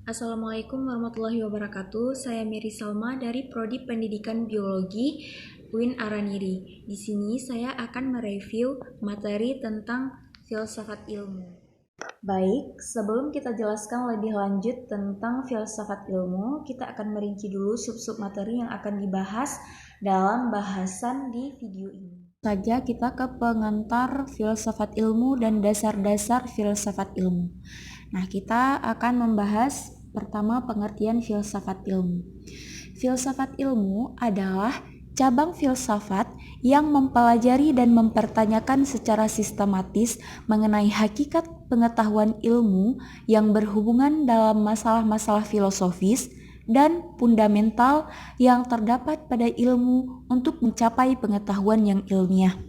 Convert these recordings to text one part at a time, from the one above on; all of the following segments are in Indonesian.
Assalamualaikum warahmatullahi wabarakatuh. Saya Mary Salma dari Prodi Pendidikan Biologi UIN Araniri. Di sini saya akan mereview materi tentang filsafat ilmu. Baik, sebelum kita jelaskan lebih lanjut tentang filsafat ilmu, kita akan merinci dulu sub-sub materi yang akan dibahas dalam bahasan di video ini. Saja kita ke pengantar filsafat ilmu dan dasar-dasar filsafat ilmu. Nah, kita akan membahas pertama pengertian filsafat ilmu. Filsafat ilmu adalah cabang filsafat yang mempelajari dan mempertanyakan secara sistematis mengenai hakikat pengetahuan ilmu yang berhubungan dalam masalah-masalah filosofis dan fundamental yang terdapat pada ilmu untuk mencapai pengetahuan yang ilmiah.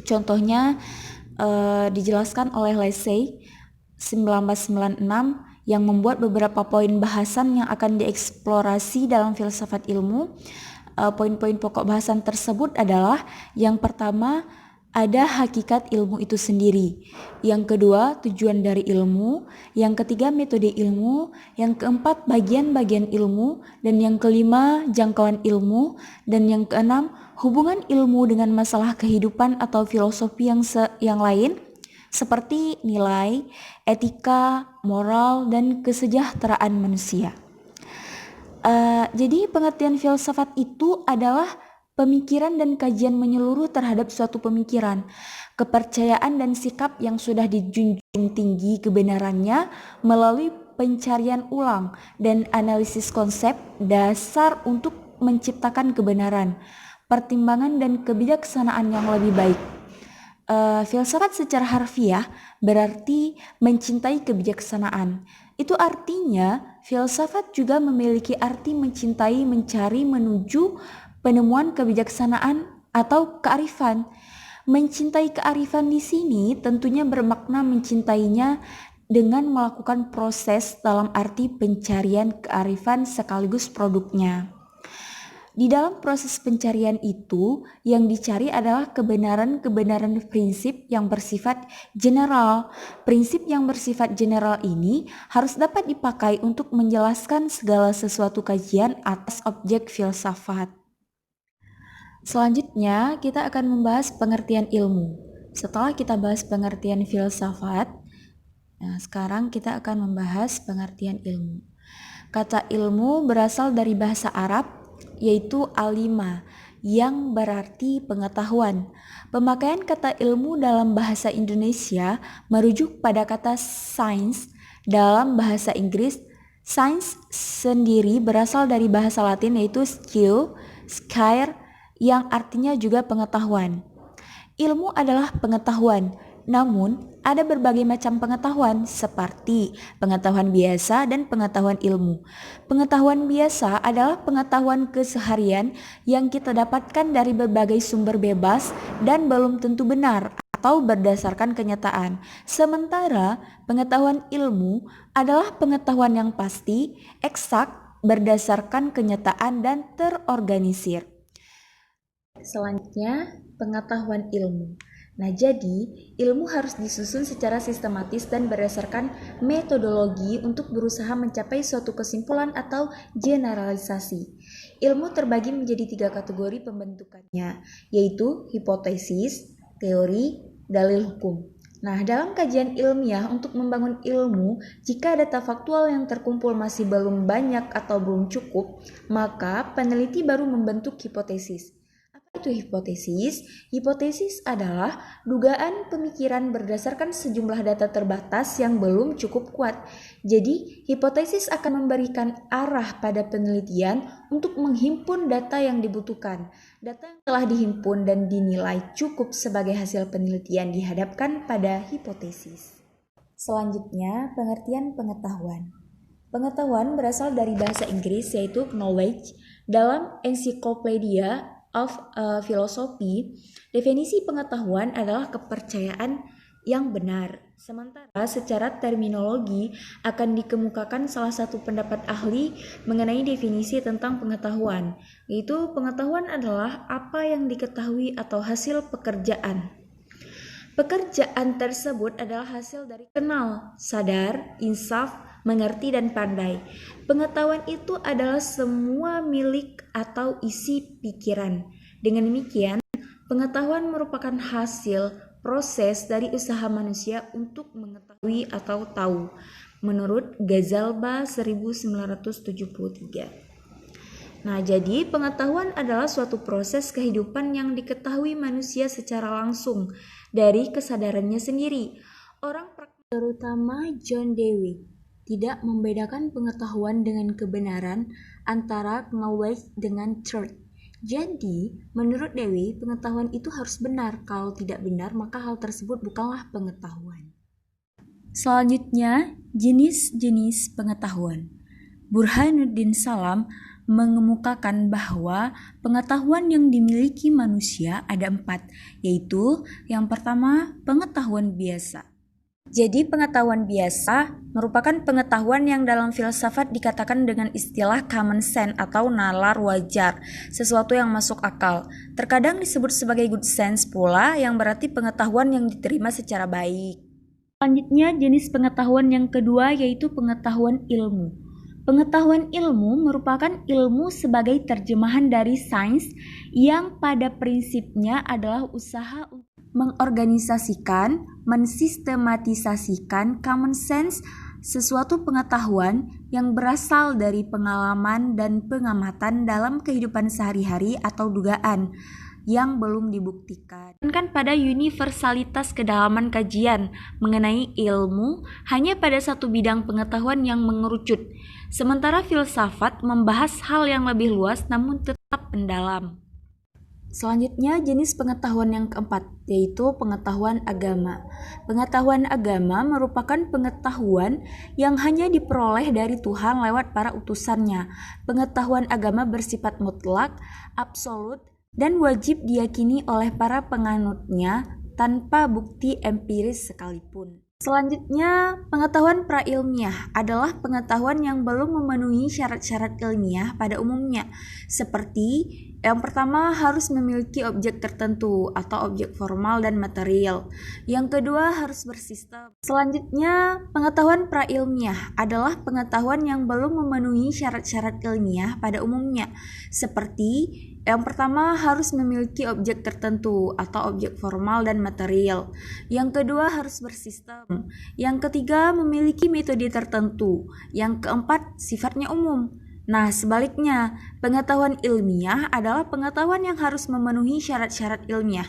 Contohnya dijelaskan oleh Lacey 1996 yang membuat beberapa poin bahasan yang akan dieksplorasi dalam filsafat ilmu. Poin-poin pokok bahasan tersebut adalah yang pertama, ada hakikat ilmu itu sendiri. Yang kedua, tujuan dari ilmu. Yang ketiga, metode ilmu. Yang keempat, bagian-bagian ilmu. Dan yang kelima, jangkauan ilmu. Dan yang keenam, hubungan ilmu dengan masalah kehidupan atau filosofi yang lain, seperti nilai, etika, moral, dan kesejahteraan manusia. Jadi pengertian filsafat itu adalah pemikiran dan kajian menyeluruh terhadap suatu pemikiran, kepercayaan dan sikap yang sudah dijunjung tinggi kebenarannya melalui pencarian ulang dan analisis konsep dasar untuk menciptakan kebenaran, pertimbangan dan kebijaksanaan yang lebih baik. Filsafat secara harfiah berarti mencintai kebijaksanaan. Itu artinya filsafat juga memiliki arti mencintai, mencari, menuju penemuan kebijaksanaan atau kearifan. Mencintai kearifan di sini tentunya bermakna mencintainya dengan melakukan proses dalam arti pencarian kearifan sekaligus produknya. Di dalam proses pencarian itu, yang dicari adalah kebenaran-kebenaran prinsip yang bersifat general. Prinsip yang bersifat general ini harus dapat dipakai untuk menjelaskan segala sesuatu kajian atas objek filsafat. Selanjutnya, kita akan membahas pengertian ilmu. Setelah kita bahas pengertian filsafat, sekarang kita akan membahas pengertian ilmu. Kata ilmu berasal dari bahasa Arab, yaitu alima, yang berarti pengetahuan. Pemakaian kata ilmu dalam bahasa Indonesia merujuk pada kata science dalam bahasa Inggris. Science sendiri berasal dari bahasa Latin yaitu skill, scire, yang artinya juga pengetahuan. Ilmu adalah pengetahuan, namun ada berbagai macam pengetahuan seperti pengetahuan biasa dan pengetahuan ilmu. Pengetahuan biasa adalah pengetahuan keseharian yang kita dapatkan dari berbagai sumber bebas dan belum tentu benar atau berdasarkan kenyataan. Sementara pengetahuan ilmu adalah pengetahuan yang pasti, eksak, berdasarkan kenyataan dan terorganisir. Selanjutnya, pengetahuan ilmu. Nah, jadi ilmu harus disusun secara sistematis dan berdasarkan metodologi untuk berusaha mencapai suatu kesimpulan atau generalisasi. Ilmu terbagi menjadi 3 kategori pembentukannya, yaitu hipotesis, teori, dalil hukum. Nah, dalam kajian ilmiah untuk membangun ilmu, jika data faktual yang terkumpul masih belum banyak atau belum cukup, maka peneliti baru membentuk hipotesis. Itu hipotesis. Hipotesis adalah dugaan pemikiran berdasarkan sejumlah data terbatas yang belum cukup kuat. Jadi, hipotesis akan memberikan arah pada penelitian untuk menghimpun data yang dibutuhkan. Data yang telah dihimpun dan dinilai cukup sebagai hasil penelitian dihadapkan pada hipotesis. Selanjutnya, pengertian pengetahuan. Pengetahuan berasal dari bahasa Inggris yaitu knowledge. Dalam Encyclopedia of Philosophy, definisi pengetahuan adalah kepercayaan yang benar. Sementara secara terminologi akan dikemukakan salah satu pendapat ahli mengenai definisi tentang pengetahuan, yaitu pengetahuan adalah apa yang diketahui atau hasil pekerjaan. Pekerjaan tersebut adalah hasil dari kenal, sadar, insaf, mengerti dan pandai. Pengetahuan itu adalah semua milik atau isi pikiran. Dengan demikian, pengetahuan merupakan hasil proses dari usaha manusia untuk mengetahui atau tahu, menurut Ghazalba 1973. Nah, jadi pengetahuan adalah suatu proses kehidupan yang diketahui manusia secara langsung dari kesadarannya sendiri. Orang terutama John Dewey tidak membedakan pengetahuan dengan kebenaran antara knowledge dengan truth. Jadi, menurut Dewey, pengetahuan itu harus benar. Kalau tidak benar, maka hal tersebut bukanlah pengetahuan. Selanjutnya, jenis-jenis pengetahuan. Burhanuddin Salam mengemukakan bahwa pengetahuan yang dimiliki manusia ada 4, yaitu yang pertama, pengetahuan biasa. Jadi pengetahuan biasa merupakan pengetahuan yang dalam filsafat dikatakan dengan istilah common sense atau nalar wajar, sesuatu yang masuk akal. Terkadang disebut sebagai good sense pula, yang berarti pengetahuan yang diterima secara baik. Selanjutnya, jenis pengetahuan yang kedua yaitu pengetahuan ilmu. Pengetahuan ilmu merupakan ilmu sebagai terjemahan dari sains yang pada prinsipnya adalah usaha untuk mengorganisasikan, mensistematisasikan common sense, sesuatu pengetahuan yang berasal dari pengalaman dan pengamatan dalam kehidupan sehari-hari atau dugaan yang belum dibuktikan. Kan pada universalitas kedalaman kajian mengenai ilmu hanya pada satu bidang pengetahuan yang mengerucut, sementara filsafat membahas hal yang lebih luas namun tetap mendalam. Selanjutnya, jenis pengetahuan yang keempat, yaitu pengetahuan agama. Pengetahuan agama merupakan pengetahuan yang hanya diperoleh dari Tuhan lewat para utusannya. Pengetahuan agama bersifat mutlak, absolut, dan wajib diyakini oleh para penganutnya tanpa bukti empiris sekalipun. Selanjutnya, pengetahuan prailmiah adalah pengetahuan yang belum memenuhi syarat-syarat ilmiah pada umumnya, seperti yang pertama harus memiliki objek tertentu atau objek formal dan material. Yang kedua harus bersistem. Selanjutnya, pengetahuan prailmiah adalah pengetahuan yang belum memenuhi syarat-syarat ilmiah pada umumnya, seperti yang pertama harus memiliki objek tertentu atau objek formal dan material. Yang kedua harus bersistem. Yang ketiga memiliki metode tertentu. Yang keempat sifatnya umum. Nah, sebaliknya, pengetahuan ilmiah adalah pengetahuan yang harus memenuhi syarat-syarat ilmiah.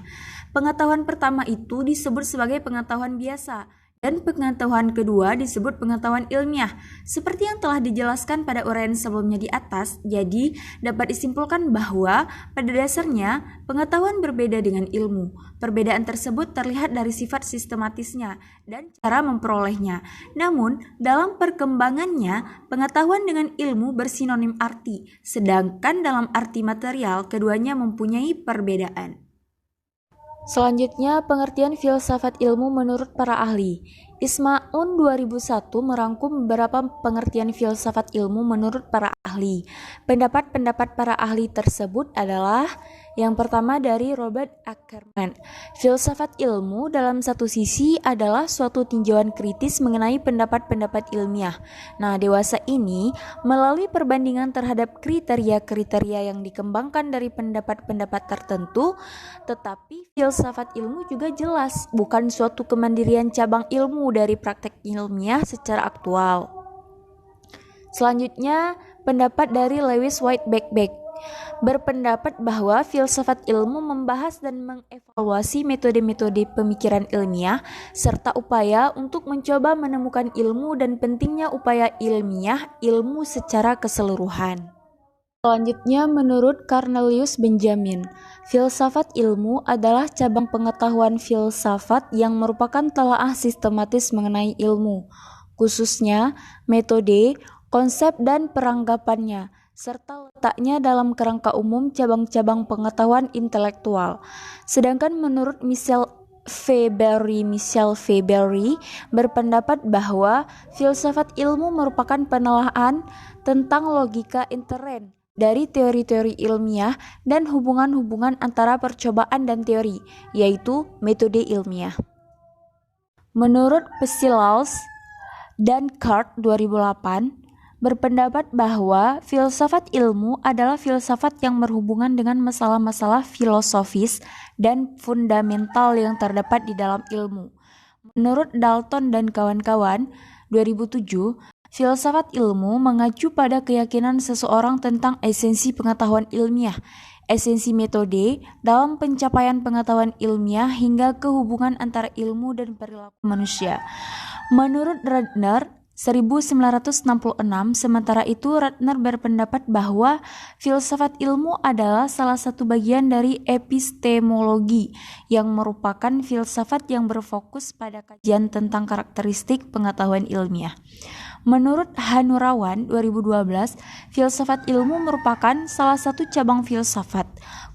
Pengetahuan pertama itu disebut sebagai pengetahuan biasa, dan pengetahuan kedua disebut pengetahuan ilmiah. Seperti yang telah dijelaskan pada uraian sebelumnya di atas, jadi dapat disimpulkan bahwa pada dasarnya pengetahuan berbeda dengan ilmu. Perbedaan tersebut terlihat dari sifat sistematisnya dan cara memperolehnya. Namun, dalam perkembangannya, pengetahuan dengan ilmu bersinonim arti, sedangkan dalam arti material keduanya mempunyai perbedaan. Selanjutnya, pengertian filsafat ilmu menurut para ahli. Ismaun 2001 merangkum beberapa pengertian filsafat ilmu menurut para ahli. Pendapat-pendapat para ahli tersebut adalah yang pertama dari Robert Ackerman. Filsafat ilmu dalam satu sisi adalah suatu tinjauan kritis mengenai pendapat-pendapat ilmiah. Nah, dewasa ini melalui perbandingan terhadap kriteria-kriteria yang dikembangkan dari pendapat-pendapat tertentu, tetapi filsafat ilmu juga jelas bukan suatu kemandirian cabang ilmu dari praktek ilmiah secara aktual. Selanjutnya, pendapat dari Lewis White Beck berpendapat bahwa filsafat ilmu membahas dan mengevaluasi metode-metode pemikiran ilmiah serta upaya untuk mencoba menemukan ilmu dan pentingnya upaya ilmiah ilmu secara keseluruhan. Selanjutnya, menurut Cornelius Benjamin, filsafat ilmu adalah cabang pengetahuan filsafat yang merupakan telaah sistematis mengenai ilmu, khususnya metode, konsep, dan peranggapannya, serta letaknya dalam kerangka umum cabang-cabang pengetahuan intelektual. Sedangkan menurut Michel Feberi berpendapat bahwa filsafat ilmu merupakan penelaahan tentang logika intern dari teori-teori ilmiah dan hubungan-hubungan antara percobaan dan teori, yaitu metode ilmiah. Menurut Psilaus, dan Cart 2008 berpendapat bahwa filsafat ilmu adalah filsafat yang berhubungan dengan masalah-masalah filosofis dan fundamental yang terdapat di dalam ilmu. Menurut Dalton dan kawan-kawan, 2007, filsafat ilmu mengacu pada keyakinan seseorang tentang esensi pengetahuan ilmiah, esensi metode dalam pencapaian pengetahuan ilmiah hingga kehubungan antara ilmu dan perilaku manusia. Menurut Ratner, 1966, sementara itu Ratner berpendapat bahwa filsafat ilmu adalah salah satu bagian dari epistemologi yang merupakan filsafat yang berfokus pada kajian tentang karakteristik pengetahuan ilmiah. Menurut Hanurawan 2012, filsafat ilmu merupakan salah satu cabang filsafat,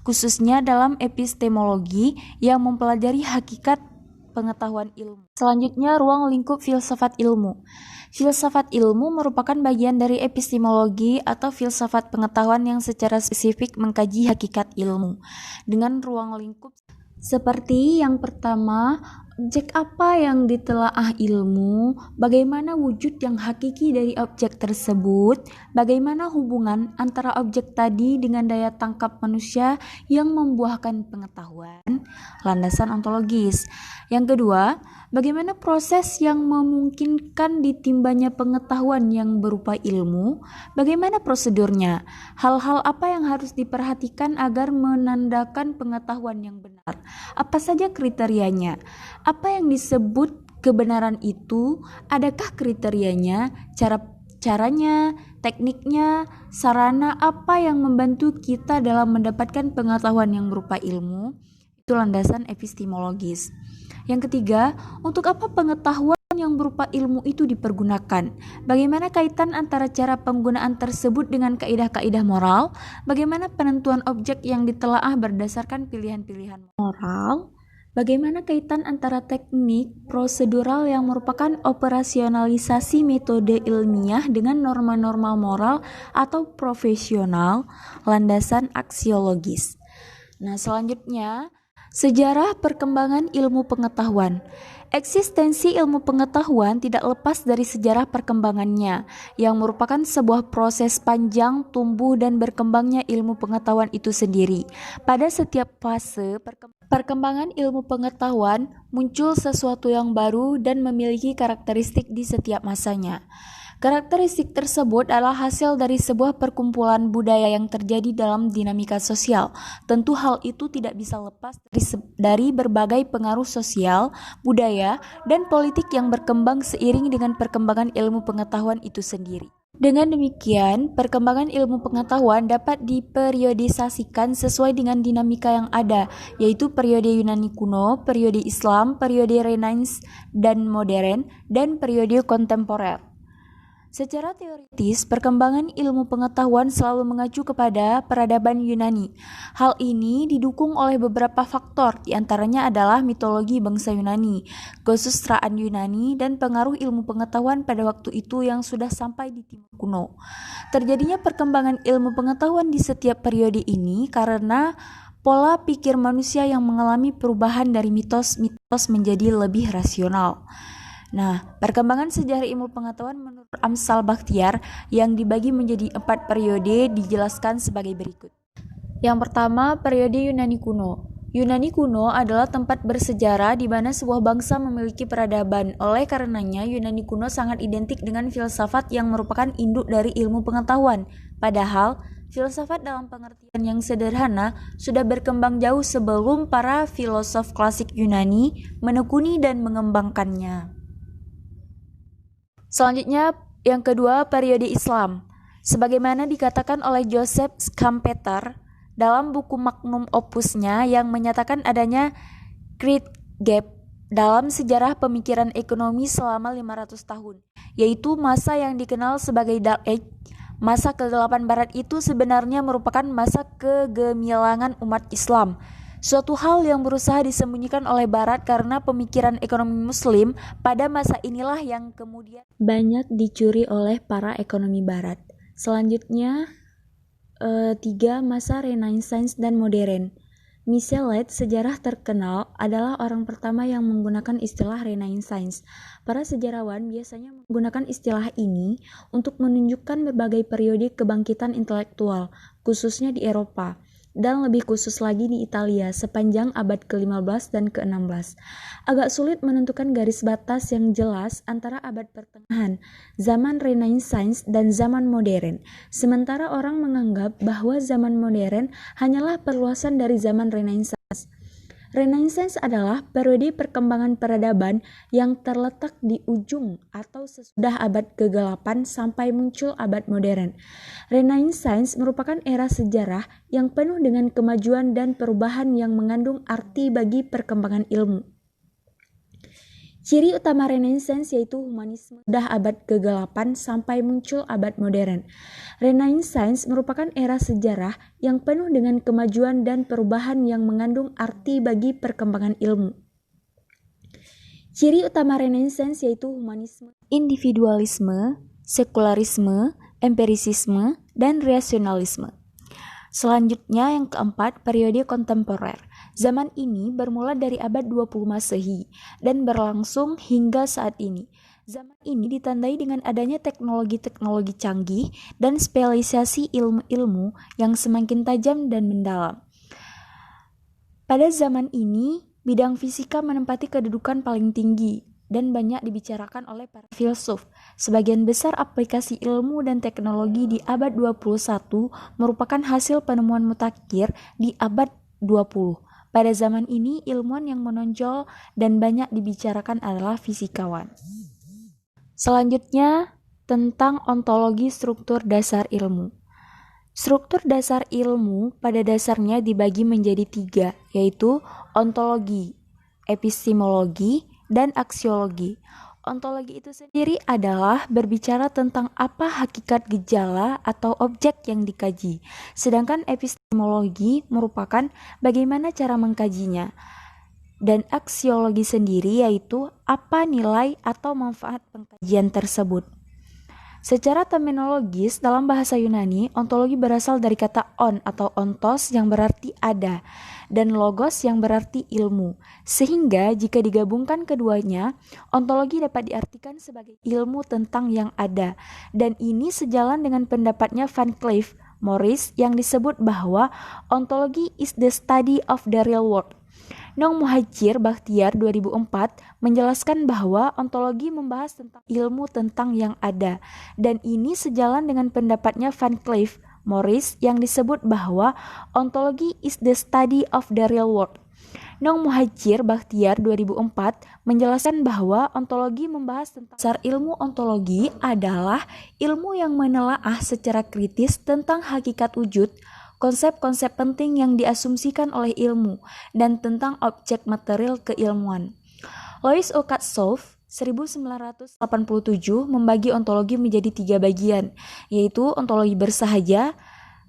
khususnya dalam epistemologi yang mempelajari hakikat pengetahuan ilmu. Selanjutnya, ruang lingkup filsafat ilmu. Filsafat ilmu merupakan bagian dari epistemologi atau filsafat pengetahuan yang secara spesifik mengkaji hakikat ilmu dengan ruang lingkup seperti yang pertama, objek apa yang ditelaah ilmu, bagaimana wujud yang hakiki dari objek tersebut, bagaimana hubungan antara objek tadi dengan daya tangkap manusia yang membuahkan pengetahuan, landasan ontologis. Yang kedua, bagaimana proses yang memungkinkan ditimbanya pengetahuan yang berupa ilmu, bagaimana prosedurnya, hal-hal apa yang harus diperhatikan agar menandakan pengetahuan yang benar, apa saja kriterianya, apa yang disebut kebenaran itu, adakah kriterianya, caranya, tekniknya, sarana apa yang membantu kita dalam mendapatkan pengetahuan yang berupa ilmu. Itu landasan epistemologis. Yang ketiga, untuk apa pengetahuan yang berupa ilmu itu dipergunakan? Bagaimana kaitan antara cara penggunaan tersebut dengan kaidah-kaidah moral? Bagaimana penentuan objek yang ditelaah berdasarkan pilihan-pilihan moral? Bagaimana kaitan antara teknik prosedural yang merupakan operasionalisasi metode ilmiah dengan norma-norma moral atau profesional? Landasan aksiologis. Nah, selanjutnya, sejarah perkembangan ilmu pengetahuan. Eksistensi ilmu pengetahuan tidak lepas dari sejarah perkembangannya, yang merupakan sebuah proses panjang tumbuh dan berkembangnya ilmu pengetahuan itu sendiri. Pada setiap fase perkembangan ilmu pengetahuan, muncul sesuatu yang baru dan memiliki karakteristik di setiap masanya. Karakteristik tersebut adalah hasil dari sebuah perkumpulan budaya yang terjadi dalam dinamika sosial. Tentu hal itu tidak bisa lepas dari berbagai pengaruh sosial, budaya, dan politik yang berkembang seiring dengan perkembangan ilmu pengetahuan itu sendiri. Dengan demikian, perkembangan ilmu pengetahuan dapat diperiodisasikan sesuai dengan dinamika yang ada, yaitu periode Yunani kuno, periode Islam, periode Renaissance dan modern, dan periode kontemporer. Secara teoritis, perkembangan ilmu pengetahuan selalu mengacu kepada peradaban Yunani. Hal ini didukung oleh beberapa faktor, diantaranya adalah mitologi bangsa Yunani, kesusastraan Yunani, dan pengaruh ilmu pengetahuan pada waktu itu yang sudah sampai di Timur kuno. Terjadinya perkembangan ilmu pengetahuan di setiap periode ini karena pola pikir manusia yang mengalami perubahan dari mitos menjadi lebih rasional. Nah, perkembangan sejarah ilmu pengetahuan menurut Amsal Bakhtiar yang dibagi menjadi 4 periode dijelaskan sebagai berikut. Yang pertama, periode Yunani kuno. Yunani kuno adalah tempat bersejarah di mana sebuah bangsa memiliki peradaban. Oleh karenanya, Yunani kuno sangat identik dengan filsafat yang merupakan induk dari ilmu pengetahuan. Padahal, filsafat dalam pengertian yang sederhana sudah berkembang jauh sebelum para filosof klasik Yunani menekuni dan mengembangkannya. Selanjutnya, yang kedua, periode Islam. Sebagaimana dikatakan oleh Joseph Schumpeter dalam buku magnum opusnya yang menyatakan adanya great gap dalam sejarah pemikiran ekonomi selama 500 tahun, yaitu masa yang dikenal sebagai Dark Age. Masa kegelapan Barat itu sebenarnya merupakan masa kegemilangan umat Islam. Suatu hal yang berusaha disembunyikan oleh Barat karena pemikiran ekonomi Muslim pada masa inilah yang kemudian banyak dicuri oleh para ekonomi Barat. Selanjutnya, 3. Masa Renaissance dan modern. Michelet, sejarah terkenal, adalah orang pertama yang menggunakan istilah Renaissance. Para sejarawan biasanya menggunakan istilah ini untuk menunjukkan berbagai periode kebangkitan intelektual, khususnya di Eropa, dan lebih khusus lagi di Italia sepanjang abad ke-15 dan ke-16. Agak sulit menentukan garis batas yang jelas antara abad pertengahan, zaman Renaissance, dan zaman modern. Sementara orang menganggap bahwa zaman modern hanyalah perluasan dari zaman Renaissance. Renaissance adalah periode perkembangan peradaban yang terletak di ujung atau sesudah abad ke-8 sampai muncul abad modern. Renaissance merupakan era sejarah yang penuh dengan kemajuan dan perubahan yang mengandung arti bagi perkembangan ilmu. Ciri utama Renaissance yaitu humanisme sudah abad ke-8 sampai muncul abad modern. Renaissance merupakan era sejarah yang penuh dengan kemajuan dan perubahan yang mengandung arti bagi perkembangan ilmu. Ciri utama Renaissance yaitu humanisme, individualisme, sekularisme, empirisisme, dan rasionalisme. Selanjutnya yang keempat, periode kontemporer. Zaman ini bermula dari abad 20 Masehi dan berlangsung hingga saat ini. Zaman ini ditandai dengan adanya teknologi-teknologi canggih dan spesialisasi ilmu-ilmu yang semakin tajam dan mendalam. Pada zaman ini, bidang fisika menempati kedudukan paling tinggi dan banyak dibicarakan oleh para filsuf. Sebagian besar aplikasi ilmu dan teknologi di abad 21 merupakan hasil penemuan mutakhir di abad 20. Pada zaman ini, ilmuwan yang menonjol dan banyak dibicarakan adalah fisikawan. Selanjutnya, tentang ontologi struktur dasar ilmu. Struktur dasar ilmu pada dasarnya dibagi menjadi 3, yaitu ontologi, epistemologi, dan aksiologi. Ontologi itu sendiri adalah berbicara tentang apa hakikat gejala atau objek yang dikaji. Sedangkan epistemologi merupakan bagaimana cara mengkajinya. Dan aksiologi sendiri yaitu apa nilai atau manfaat pengkajian tersebut. Secara terminologis, dalam bahasa Yunani, ontologi berasal dari kata on atau ontos yang berarti ada, dan logos yang berarti ilmu. Sehingga jika digabungkan keduanya, ontologi dapat diartikan sebagai ilmu tentang yang ada. Dan ini sejalan dengan pendapatnya Van Cleef Morris yang disebut bahwa ontologi is the study of the real world. Nong Muhajir Bakhtiar 2004 menjelaskan bahwa ontologi membahas tentang ilmu tentang yang ada, dan ini sejalan dengan pendapatnya Van Cleef Morris yang disebut bahwa ontologi is the study of the real world. Nong Muhajir Bakhtiar 2004 menjelaskan bahwa ontologi membahas tentang dasar ilmu. Ontologi adalah ilmu yang menelaah secara kritis tentang hakikat wujud, konsep-konsep penting yang diasumsikan oleh ilmu, dan tentang objek material keilmuan. Louis O. Katzoff 1987 membagi ontologi menjadi 3 bagian, yaitu ontologi bersahaja,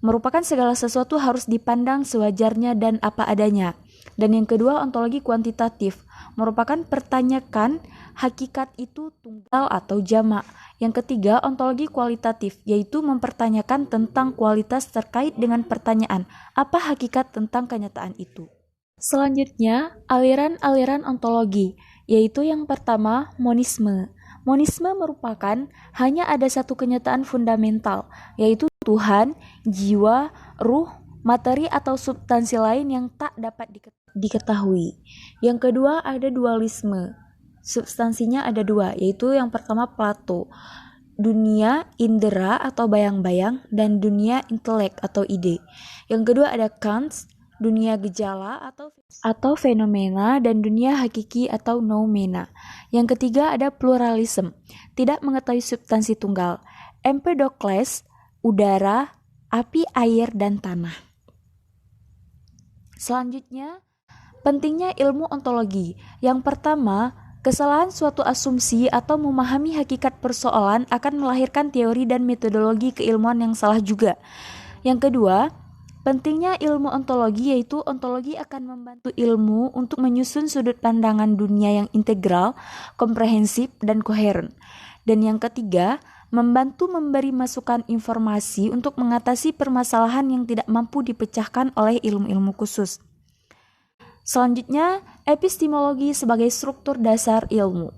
merupakan segala sesuatu harus dipandang sewajarnya dan apa adanya. Dan yang kedua, ontologi kuantitatif, merupakan pertanyakan hakikat itu tunggal atau jamak. Yang ketiga, ontologi kualitatif, yaitu mempertanyakan tentang kualitas terkait dengan pertanyaan, apa hakikat tentang kenyataan itu. Selanjutnya, aliran-aliran ontologi, yaitu yang pertama, monisme. Monisme merupakan hanya ada satu kenyataan fundamental, yaitu Tuhan, jiwa, ruh, materi atau substansi lain yang tak dapat diketahui. Yang kedua ada dualisme. Substansinya ada 2, yaitu yang pertama Plato, dunia indera atau bayang-bayang, dan dunia intelek atau ide. Yang kedua ada Kant, dunia gejala atau fenomena, dan dunia hakiki atau noumena. Yang ketiga ada pluralisme, tidak mengetahui substansi tunggal. Empedokles, udara, api, air, dan tanah. Selanjutnya, pentingnya ilmu ontologi. Yang pertama, kesalahan suatu asumsi atau memahami hakikat persoalan akan melahirkan teori dan metodologi keilmuan yang salah juga. Yang kedua, pentingnya ilmu ontologi, yaitu ontologi akan membantu ilmu untuk menyusun sudut pandangan dunia yang integral, komprehensif, dan koheren. Dan yang ketiga, membantu memberi masukan informasi untuk mengatasi permasalahan yang tidak mampu dipecahkan oleh ilmu-ilmu khusus. Selanjutnya, epistemologi sebagai struktur dasar ilmu.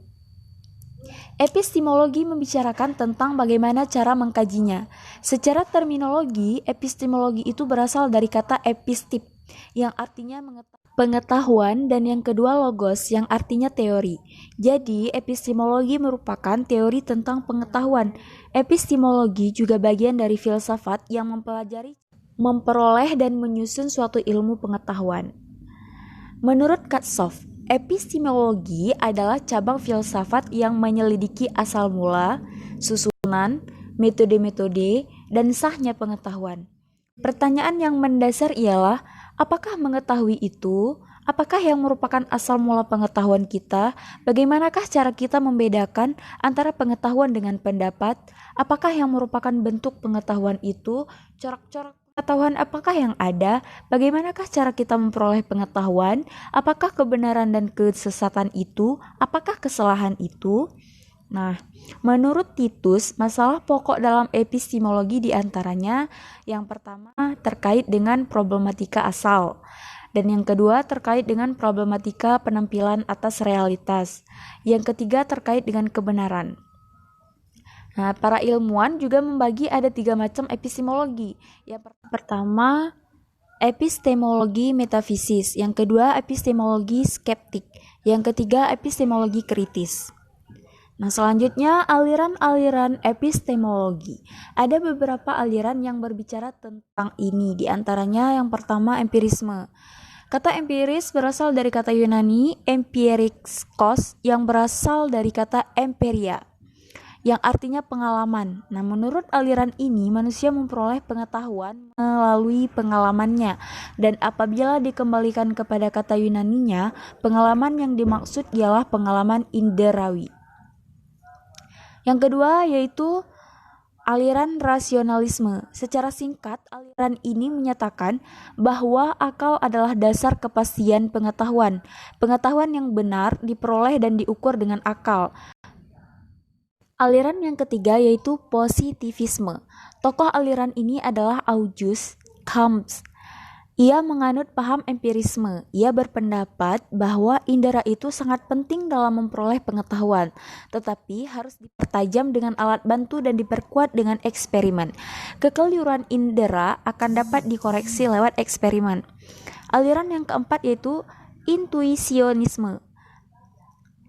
Epistemologi membicarakan tentang bagaimana cara mengkajinya. Secara terminologi, epistemologi itu berasal dari kata epistip, yang artinya pengetahuan, dan yang kedua logos, yang artinya teori. Jadi, epistemologi merupakan teori tentang pengetahuan. Epistemologi juga bagian dari filsafat yang mempelajari, memperoleh, dan menyusun suatu ilmu pengetahuan. Menurut Katsof, epistemologi adalah cabang filsafat yang menyelidiki asal mula, susunan, metode-metode, dan sahnya pengetahuan. Pertanyaan yang mendasar ialah, apakah mengetahui itu? Apakah yang merupakan asal mula pengetahuan kita? Bagaimanakah cara kita membedakan antara pengetahuan dengan pendapat? Apakah yang merupakan bentuk pengetahuan itu? Corak-corak pengetahuan apakah yang ada? Bagaimanakah cara kita memperoleh pengetahuan? Apakah kebenaran dan kesesatan itu? Apakah kesalahan itu? Nah, menurut Titus, masalah pokok dalam epistemologi diantaranya yang pertama terkait dengan problematika asal, dan yang kedua terkait dengan problematika penampilan atas realitas, yang ketiga terkait dengan kebenaran. Nah, para ilmuwan juga membagi ada 3 macam epistemologi. Yang pertama, epistemologi metafisis. Yang kedua, epistemologi skeptik. Yang ketiga, epistemologi kritis. Nah, selanjutnya aliran-aliran epistemologi. Ada beberapa aliran yang berbicara tentang ini. Di antaranya yang pertama, empirisme. Kata empiris berasal dari kata Yunani empirikos yang berasal dari kata emperia, yang artinya pengalaman. Nah, menurut aliran ini, manusia memperoleh pengetahuan melalui pengalamannya. Dan apabila dikembalikan kepada kata Yunaninya, pengalaman yang dimaksud ialah pengalaman inderawi. Yang kedua yaitu aliran rasionalisme. Secara singkat, aliran ini menyatakan bahwa akal adalah dasar kepastian pengetahuan. Pengetahuan yang benar diperoleh dan diukur dengan akal. Aliran yang ketiga yaitu positivisme. Tokoh aliran ini adalah Auguste Comte. Ia menganut paham empirisme. Ia berpendapat bahwa indera itu sangat penting dalam memperoleh pengetahuan, tetapi harus dipertajam dengan alat bantu dan diperkuat dengan eksperimen. Kekeliruan indera akan dapat dikoreksi lewat eksperimen. Aliran yang keempat yaitu intuisionisme.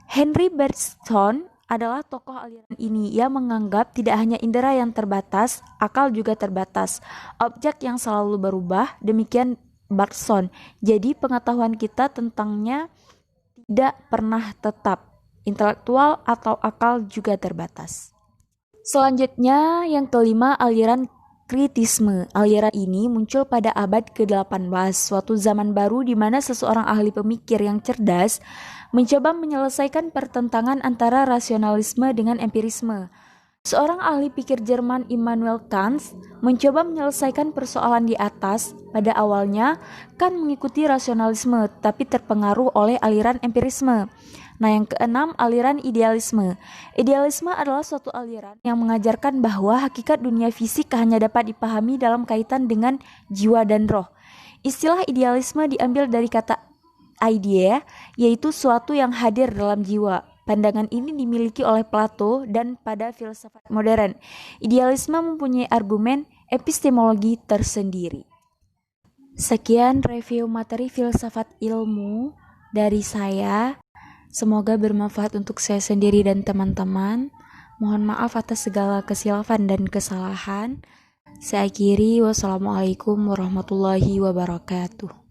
Henry Bergson adalah tokoh aliran ini. Ia menganggap tidak hanya indera yang terbatas, akal juga terbatas. Objek yang selalu berubah, demikian Bergson. Jadi pengetahuan kita tentangnya tidak pernah tetap. Intelektual atau akal juga terbatas. Selanjutnya yang kelima, aliran kritisme. Aliran ini muncul pada abad ke-18, suatu zaman baru di mana seseorang ahli pemikir yang cerdas mencoba menyelesaikan pertentangan antara rasionalisme dengan empirisme. Seorang ahli pikir Jerman, Immanuel Kant, mencoba menyelesaikan persoalan di atas. Pada awalnya, Kant mengikuti rasionalisme, tapi terpengaruh oleh aliran empirisme. Nah, yang keenam, aliran idealisme. Idealisme adalah suatu aliran yang mengajarkan bahwa hakikat dunia fisik hanya dapat dipahami dalam kaitan dengan jiwa dan roh. Istilah idealisme diambil dari kata idea, yaitu suatu yang hadir dalam jiwa. Pandangan ini dimiliki oleh Plato dan pada filsafat modern. Idealisme mempunyai argumen epistemologi tersendiri. Sekian review materi filsafat ilmu dari saya. Semoga bermanfaat untuk saya sendiri dan teman-teman. Mohon maaf atas segala kesilapan dan kesalahan. Saya akhiri, wassalamualaikum warahmatullahi wabarakatuh.